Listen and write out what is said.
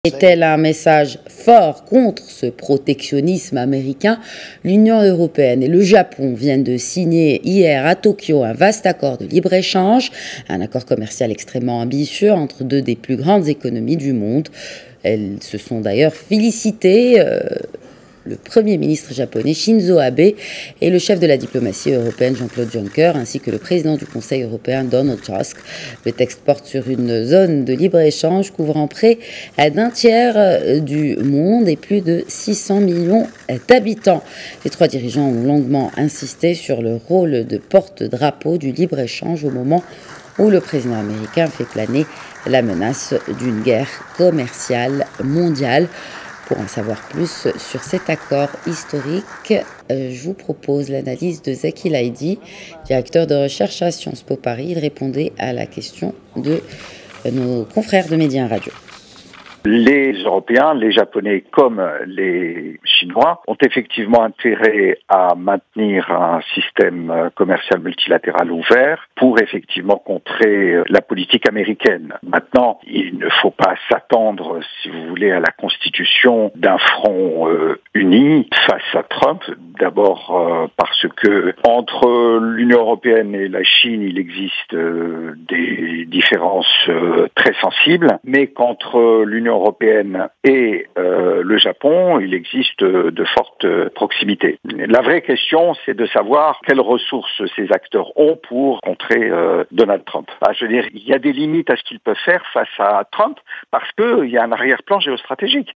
Est-elle un message fort contre ce protectionnisme américain? L'Union européenne et le Japon viennent de signer hier à Tokyo un vaste accord de libre-échange, un accord commercial extrêmement ambitieux entre deux des plus grandes économies du monde. Elles se sont d'ailleurs félicitées. Le Premier ministre japonais Shinzo Abe et le chef de la diplomatie européenne Jean-Claude Juncker, ainsi que le président du Conseil européen Donald Tusk. Le texte porte sur une zone de libre-échange couvrant près d'un tiers du monde et plus de 600 millions d'habitants. Les trois dirigeants ont longuement insisté sur le rôle de porte-drapeau du libre-échange au moment où le président américain fait planer la menace d'une guerre commerciale mondiale. Pour en savoir plus sur cet accord historique, je vous propose l'analyse de Zaki Laïdi, directeur de recherche à Sciences Po Paris. Il répondait à la question de nos confrères de Média Radio. Les Européens, les Japonais comme les Chinois ont effectivement intérêt à maintenir un système commercial multilatéral ouvert pour effectivement contrer la politique américaine. Maintenant, il ne faut pas s'attendre, si vous voulez, à la constitution d'un front uni face à Trump. D'abord parce que entre l'Union européenne et la Chine, il existe des différences très sensibles, mais qu'entre l'Union européenne et le Japon, il existe de fortes proximités. La vraie question, c'est de savoir quelles ressources ces acteurs ont pour contrer Donald Trump. Je veux dire, il y a des limites à ce qu'ils peuvent faire face à Trump parce qu'il y a un arrière-plan géostratégique.